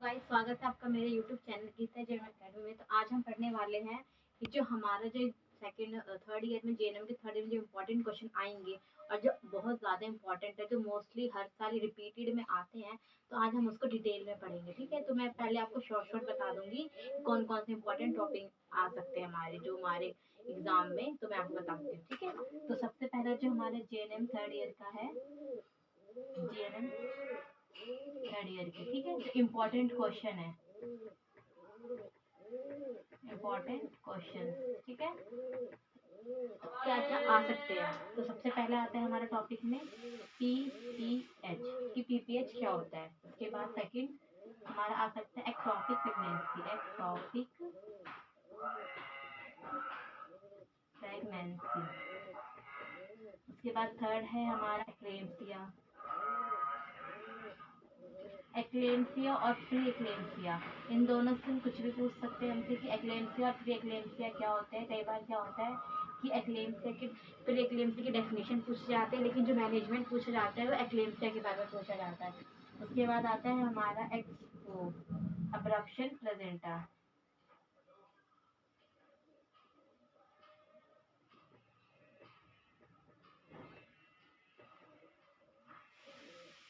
Guys, स्वागत है आपका मेरे YouTube channel Geeta JNM academy में। तो आज हम पढ़ने वाले हैं कि जो हमारा जो सेकंड थर्ड ईयर में जेएनएम के थर्ड ईयर में जो इम्पोर्टेंट क्वेश्चन आएंगे और जो बहुत ज़्यादा इम्पोर्टेंट है, जो मोस्टली हर साल रिपीटेड में आते हैं, तो आज हम उसको डिटेल में पढ़ेंगे। ठीक है, तो मैं पहले आपको शॉर्ट बता दूंगी कौन कौन से इम्पोर्टेंट टॉपिक आ सकते हैं हमारे एग्जाम में। तो मैं आपको बताती हूँ। ठीक है, तो सबसे पहला जो हमारे जेएनएम थर्ड ईयर का है, जेएनएम थर्ड ईयर के, ठीक है, जो इम्पोर्टेंट क्वेश्चन है, इम्पोर्टेंट क्वेश्चन, ठीक है, क्या क्या आ सकते हैं। तो सबसे पहले आता है हमारा टॉपिक में पीपीएच कि पीपीएच क्या होता है। उसके बाद सेकंड हमारा आ सकता है एक्टोपिक प्रेगनेंसी, एक्टोपिक प्रेगनेंसी। उसके बाद थर्ड है हमारा एक्लेम्सिया, एक्लेम्सिया और प्री एक्लेम्सिया। इन दोनों से हम कुछ भी पूछ सकते हैं हमसे कि एक्लेम्सिया और प्री एक्लेम्सिया क्या होता है। कई बार क्या होता है कि एक्लेम्सिया के प्री एक्लेम्सिया की डेफिनेशन पूछे जाते हैं, लेकिन जो मैनेजमेंट पूछा जाता है वो एक्लेम्सिया के बारे में पूछा जाता है। उसके बाद आता है हमारा एक्सपो अब्रप्शन प्लेजेंटा,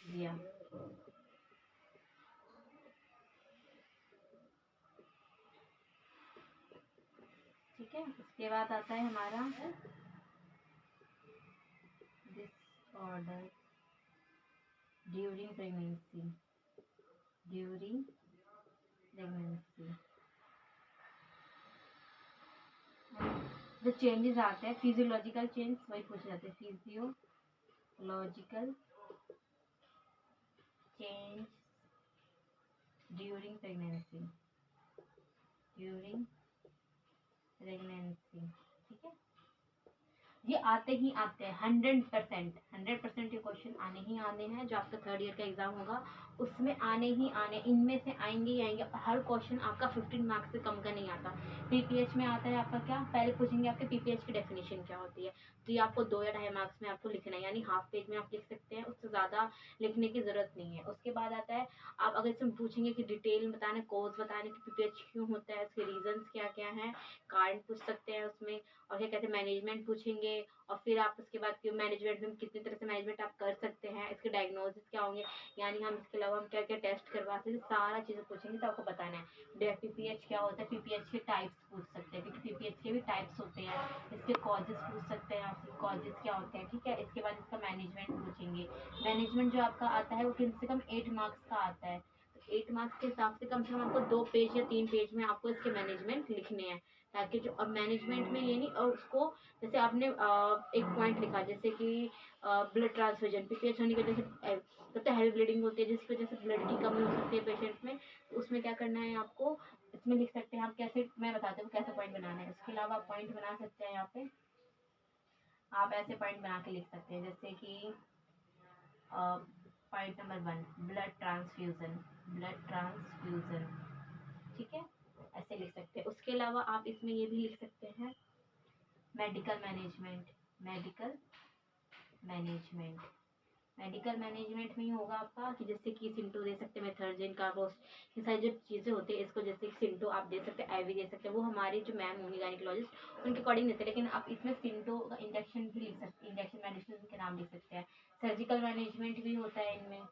दिया। ठीक है, उसके बाद आता है हमारा disorder during pregnancy, during pregnancy. जो चेंजेस आते हैं फिजियोलॉजिकल चेंज, वही पूछे जाते हैं, physiological change during pregnancy, during pregnancy. ठीक है, ये आते ही आते हैं 100% ये क्वेश्चन आने ही आने हैं। जो आपका थर्ड ईयर का एग्जाम होगा उसमें आने ही आने, इनमें से आएंगे ही आएंगे। हर क्वेश्चन आपका 15 मार्क्स से कम का नहीं आता। पीपीएच में आता है आपका क्या, पहले पूछेंगे आपके पीपीएच की डेफिनेशन क्या होती है, तो ये आपको 2 या 2.5 मार्क्स में आपको लिखना है, यानी हाफ पेज में आप लिख सकते हैं, उससे ज़्यादा लिखने की ज़रूरत नहीं है। उसके बाद आता है, आप अगर इसमें पूछेंगे कि डिटेल में बताना, कोर्स बताने कि पीपीएच क्यों होता है, उसके रीजंस क्या क्या हैं, कारण पूछ सकते हैं उसमें, और क्या कहते हैं मैनेजमेंट पूछेंगे। और फिर आप उसके बाद मैनेजमेंट में कितनी तरह से मैनेजमेंट आप कर सकते हैं, इसके डायग्नोसिस क्या होंगे, यानी हम इसके अलावा हम क्या क्या टेस्ट करवा सकते हैं, सारा चीज़ें पूछेंगे। तो आपको बताना है पीपीएच क्या होता है, पीपीएच के टाइप्स पूछ सकते हैं, क्योंकि पीपीएच के भी टाइप्स होते हैं। इसके कॉजेस पूछ सकते हैं आप, कॉजेस क्या होते हैं। ठीक है, इसके बाद इसका मैनेजमेंट पूछेंगे। मैनेजमेंट जो आपका आता है वो कम से कम 8 मार्क्स का आता है। तो 8 मार्क्स के हिसाब से कम आपको 2 पेज या 3 पेज में आपको इसके मैनेजमेंट लिखने हैं, ताकि जो अब मैनेजमेंट में ये नहीं, और उसको जैसे आपने एक पॉइंट लिखा जैसे कि ब्लड ट्रांसफ्यूजन, पीपीएच होने की वजह से तो हैवी ब्लीडिंग होती है, जिसकी वजह से ब्लड की कमी हो सकती है पेशेंट में। तो उसमें क्या करना है आपको, इसमें लिख सकते हैं आप कैसे, मैं बताती हूँ कैसे पॉइंट बनाना है। उसके अलावा आप पॉइंट बना सकते हैं यहाँ पे, आप ऐसे पॉइंट बना के लिख सकते हैं जैसे कि point number 1 blood transfusion, blood transfusion. ठीक है, ऐसे लिख सकते हैं। उसके अलावा आप इसमें ये भी लिख सकते हैं medical management, medical management. Medical management में ही होगा आपका कि जैसे कि सिंटो दे सकते हैं, मेथर्जिन कार्बोस, ये सारी जो चीज़ें होती है इसको, जैसे सिंटो आप दे सकते हैं, आईवी दे सकते हैं, वो हमारी जो मैम होंगी गायनिकोलॉजिस्ट उनके अकॉर्डिंग देते हैं। लेकिन आप इसमें सिंटो का इंजेक्शन भी लिख सकते हैं, इंजेक्शन मेडिसिन के नाम लिख सकते हैं। सर्जिकल मैनेजमेंट भी होता है इनमें,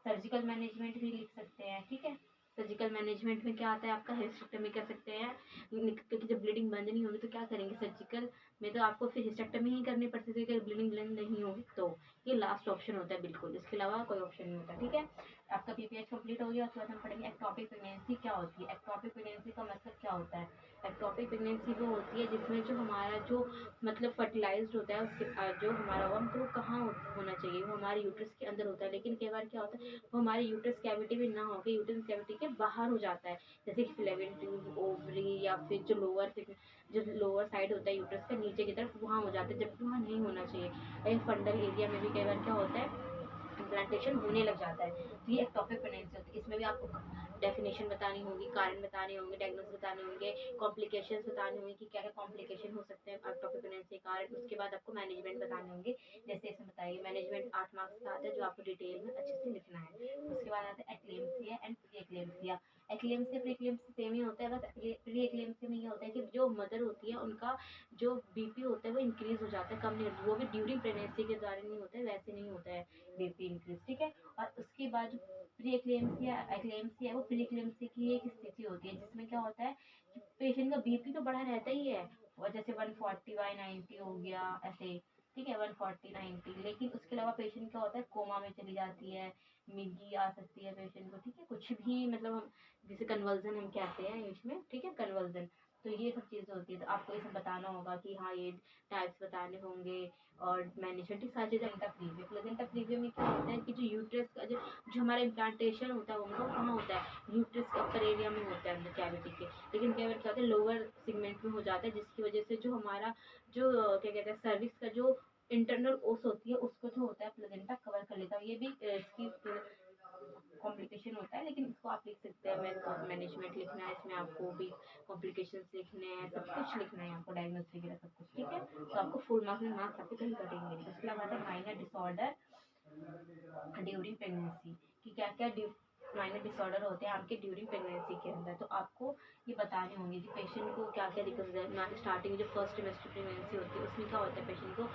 सर्जिकल मैनेजमेंट भी लिख सकते हैं। ठीक है, सर्जिकल मैनेजमेंट में क्या आता है आपका, हिस्टेक्टमी कर सकते हैं, क्योंकि जब ब्लीडिंग बंद नहीं होगी तो क्या करेंगे, सर्जिकल में तो आपको फिर हिस्टेक्टमी ही करनी पड़ती है, अगर ब्लीडिंग बंद नहीं होगी तो। ये लास्ट ऑप्शन होता है बिल्कुल, इसके अलावा कोई ऑप्शन नहीं होता। ठीक है, आपका पीपीएच कंप्लीट हो गया। उसके बाद हम पढ़ेंगे एक्टोपिक प्रेगनेंसी क्या होती है। एक्टोपिक प्रेगनेंसी का मतलब क्या होता है, एक्टोपिक प्रेगनेंसी वो होती है जिसमें जो हमारा जो मतलब फर्टिलाइज्ड होता है उसके जो हमारा वम, तो वो कहाँ होना चाहिए, वो हमारे यूट्रस के अंदर होता है। लेकिन कई बार क्या होता है वो हमारे यूट्रस कैविटी में ना होकर यूट्रस कैविटी के बाहर हो जाता है, जैसे कि फिलामेंट ट्यूब, ओवरी, या फिर जो लोअर साइड होता है यूट्रस के नीचे की तरफ, वहाँ हो जाता है, जबकि वहाँ नहीं होना चाहिए। फंडल एरिया में भी कई बार क्या होता है इम्प्लांटेशन होने लग जाता है। तो ये एक्टोपिक प्रेगनेंसी होती है। इसमें भी आपको डेफिनेशन बतानी होगी, कारण बताने होंगे, डायग्नोस बताने होंगे, कॉम्प्लिकेशंस बताने होंगे कि क्या क्या कॉम्प्लिकेशन हो सकते हैं एक्टोपिक प्रेगनेंसी के कारण। उसके बाद आपको मैनेजमेंट बताने होंगे, जैसे इसमें बताइए मैनेजमेंट 8 मार्क्स का आता है जो आपको डिटेल में अच्छे से लिखना है। उसके बाद आता है eclampsia and pre eclampsia. Eclampsia pre eclampsia same ही होता है, बस प्री एक्लेम्सिया में ये होता है कि जो मदर होती है उनका जो बीपी होता है वो इंक्रीज हो जाता है, कम नहीं होता, वो भी ड्यूरिंग प्रेगनेंसी के दौरान नहीं होता है, वैसे नहीं होता है बीपी इंक्रीज, ठीक है। और उसके बाद प्री एक्लेम्सिया एक्लेम्सिया है, वो प्री एक्लेम्सिया की एक स्थिति होती है जिसमें क्या होता है कि पेशेंट का बीपी तो बढ़ा रहता ही है, और जैसे 140/90 हो गया ऐसे, ठीक है, 140/90, लेकिन उसके अलावा पेशेंट क्या होता है कोमा में चली जाती है, मिर्गी आ सकती है पेशेंट को, ठीक है, कुछ भी मतलब हम जिसे कन्वर्जन हम कहते हैं इंग्लिश में, ठीक है, कन्वर्जन। तो ये सब चीज़ें होती है, तो आपको ये सब बताना होगा कि हाँ ये टाइप्स बताने होंगे, और मैनेजमेंट सारी चीज़ें। प्लेजेंटा प्रीविया, प्लेजेंटा प्रीविया में क्या होता है कि जो यूट्रस का जो हमारा इम्प्लांटेशन होता है उनको कहाँ होता है, यूट्रस के अपर एरिया में होता है अंदर कैविटी के, लेकिन क्या होता है लोअर सेगमेंट में हो जाता है, जिसकी वजह से जो हमारा जो क्या कहते हैं सर्विक्स का जो इंटरनल ओस होती है उसको जो होता है प्लेजेंटा कवर कर लेता है। ये भी इसकी कॉम्प्लिकेशन होता है, लेकिन इसको आप लिख सकते हैं। मैनेजमेंट लिखना है इसमें, आपको भी कॉम्प्लिकेशंस लिखने हैं, सब कुछ लिखना है आपको, डायग्नोस वगैरह सब कुछ, ठीक है। तो आपको फुल मार्क्स में मार्क्स आपके कहीं कटेंगे नहीं। उसके बाद है माइनर डिसऑर्डर ड्यूरिंग प्रेगनेंसी, कि क्या क्या माइनर डिसऑर्डर होते हैं आपके ड्यूरिंग प्रेगनेंसी के अंदर, तो आपको ये बताने होंगे कि पेशेंट को क्या क्या दिक्कत है। स्टार्टिंग जो फर्स्ट ट्रिमेस्टर प्रेगनेंसी होती है उसमें क्या होता है पेशेंट को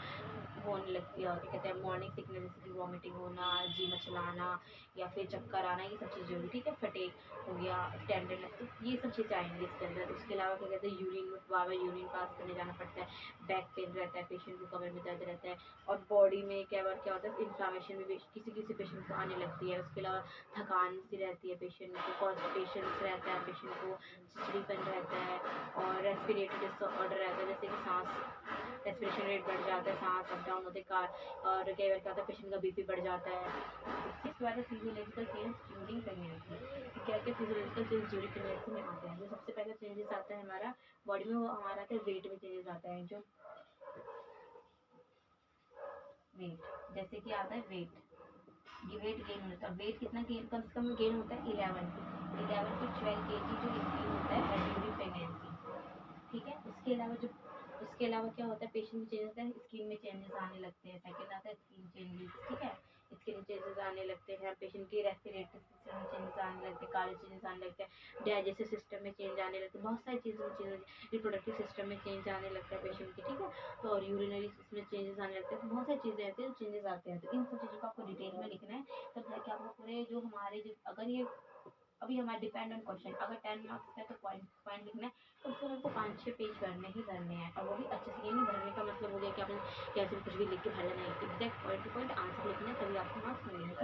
होने लगती है, क्या कहते हैं मॉर्निंग सिकनेस जैसे कि वॉमिटिंग होना, जी मचलाना, या फिर चक्कर आना, ये सब चीज़ें होगी, ठीक है, फटेक हो गया, टेंडरनेस, तो ये सब चीज़ें आएंगी इसके अंदर। उसके अलावा क्या कहते हैं यूरिन में बार बार यूरिन पास करने जाना पड़ता है, बैक पेन रहता है पेशेंट को, कमर में दर्द रहता है, और बॉडी में क्या बार क्या होता है इन्फ्लामेशन भी किसी किसी पेशेंट को आने लगती है। उसके अलावा थकान सी रहती है पेशेंट को, कॉन्स्टिपेशन रहता है पेशेंट को, चिड़चिड़ापन रहता है, और रेस्पिरेटरी डिसऑर्डर रहता है, जैसे कि सांस रेस्पिरेशन रेट बढ़ जाता है, सांस अप डाउन होते कार, और कई बार क्या होता है पेशेंट का बीपी बढ़ जाता है। इसके बाद फिजियोलॉजिकल चेंज ड्यूरिंग प्रेगनेंसी, क्या क्या फिजियोलॉजिकल चेंज ड्यूरिंग प्रेगनेंसी में आते हैं। जो सबसे पहले चेंजेस आता है हमारा बॉडी में, वो हमारा आता है वेट में चेंजेस आता है, जो वेट, जैसे कि आता है वेट, ये वेट गेन होता है। वेट कितना गेन कम से कम गेन होता है 11 to 12 kg जो इंक्रीज होता है ड्यूरिंग प्रेगनेंसी, ठीक है। उसके अलावा क्या होता है पेशेंट में चेंज होता है, स्किन में चेंजेस आने लगते हैं, सेकंड आता है स्किन चेंजेस, ठीक है, स्किन चेंजेस आने लगते हैं, पेशेंट की रेस्पिरेटरी सिस्टम में चेंजेस आने लगते हैं, काले चेंजेस आने लगते हैं, डाइजेस्टिव सिस्टम में चेंज आने लगते हैं, बहुत सारी चीज़ों में चेंज, रिप्रोडक्टिव सिस्टम में चेंज आने लगता है पेशेंट की, ठीक है। तो और यूरिनरी में चेंजेस आने लगते हैं, तो बहुत सारी चीज़ें ऐसी हैं चेंजेस आते हैं, तो इन सब चीज़ों को आपको डिटेल में लिखना है, तब जाके आपको पूरे जो हमारे जो अगर ये अभी हमारा डिपेंड ऑन क्वेश्चन, अगर 10 मार्क्स का तो पॉइंट पॉइंट लिखना है, तो उसको आपको 5-6 पेज भरने ही भरने हैं, और वो भी अच्छे से। ये नहीं भरने का मतलब हो गया कि आपने कैसे भी कुछ भी लिख के भर लेना है, exact point two point answer लिखना है, तभी आपको मार्क्स मिलेंगे।